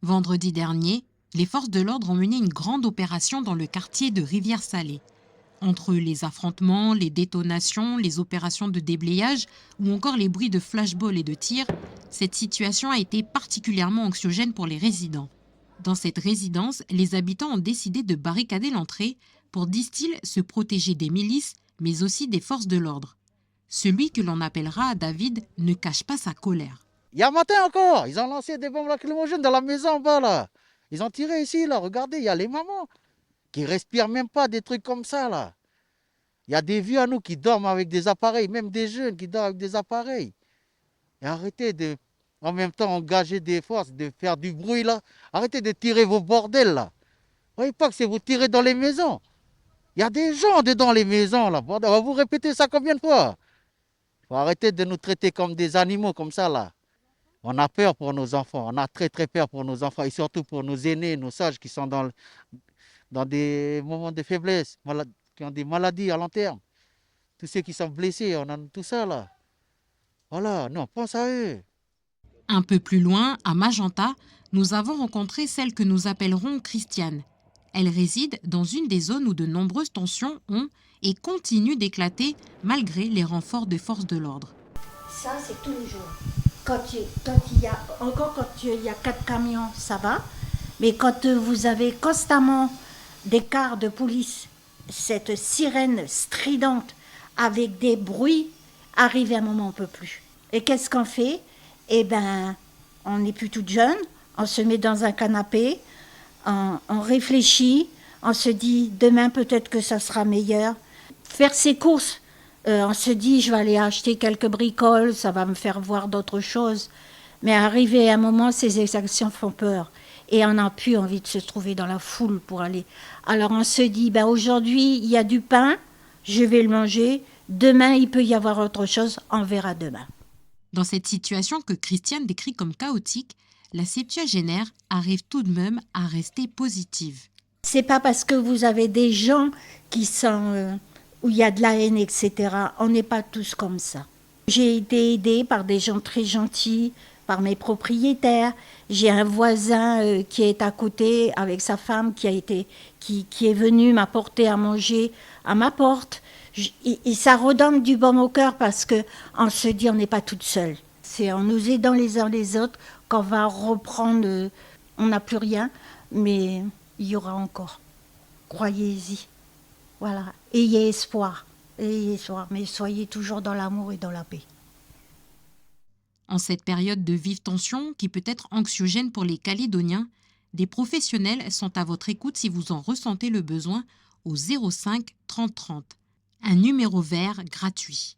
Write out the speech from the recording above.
Vendredi dernier, les forces de l'ordre ont mené une grande opération dans le quartier de Rivière-Salée. Entre les affrontements, les détonations, les opérations de déblayage ou encore les bruits de flashballs et de tirs, cette situation a été particulièrement anxiogène pour les résidents. Dans cette résidence, les habitants ont décidé de barricader l'entrée pour, disent-ils, se protéger des milices, mais aussi des forces de l'ordre. Celui que l'on appellera David ne cache pas sa colère. Il y a un matin encore, ils ont lancé des bombes lacrymogènes dans la maison en bas là. Ils ont tiré ici là, regardez, il y a les mamans qui respirent même pas des trucs comme ça là. Il y a des vieux à nous qui dorment avec des appareils, même des jeunes qui dorment avec des appareils. Et arrêtez de, en même temps, engager des forces, de faire du bruit là. Arrêtez de tirer vos bordels là. Vous voyez pas que c'est vous tirer dans les maisons. Il y a des gens dedans les maisons là. On va vous répéter ça combien de fois? Faut arrêter de nous traiter comme des animaux comme ça là. On a peur pour nos enfants, on a très très peur pour nos enfants et surtout pour nos aînés, nos sages qui sont dans des moments de faiblesse, qui ont des maladies à long terme. Tous ceux qui sont blessés, on a tout ça là. Voilà, non, pense à eux. Un peu plus loin, à Magenta, nous avons rencontré celle que nous appellerons Christiane. Elle réside dans une des zones où de nombreuses tensions ont et continuent d'éclater malgré les renforts des forces de l'ordre. Ça, c'est tous les jours. Quand il y a, encore quand il y a 4 camions, ça va. Mais quand vous avez constamment des cars de police, cette sirène stridente avec des bruits, arrive à un moment on ne peut plus. Et qu'est-ce qu'on fait? Eh bien, on n'est plus toute jeune, on se met dans un canapé, on réfléchit, on se dit demain peut-être que ça sera meilleur. Faire ses courses, on se dit je vais aller acheter quelques bricoles, ça va me faire voir d'autres choses. Mais arrivé à un moment, ces exactions font peur. Et on n'a plus envie de se trouver dans la foule pour aller. Alors on se dit, ben aujourd'hui, il y a du pain, je vais le manger. Demain, il peut y avoir autre chose, on verra demain. Dans cette situation que Christiane décrit comme chaotique, la septuagénaire arrive tout de même à rester positive. C'est pas parce que vous avez des gens qui sont où il y a de la haine, etc. On n'est pas tous comme ça. J'ai été aidée par des gens très gentils, par mes propriétaires. J'ai un voisin qui est à côté avec sa femme qui est venu m'apporter à manger à ma porte. Et ça redonne du baume au cœur parce qu'on se dit on n'est pas toute seule. C'est en nous aidant les uns les autres qu'on va reprendre. On n'a plus rien, mais il y aura encore. Croyez-y. Voilà. Ayez espoir. Ayez espoir. Mais soyez toujours dans l'amour et dans la paix. En cette période de vive tension qui peut être anxiogène pour les Calédoniens, des professionnels sont à votre écoute si vous en ressentez le besoin au 05 30 30. Un numéro vert gratuit.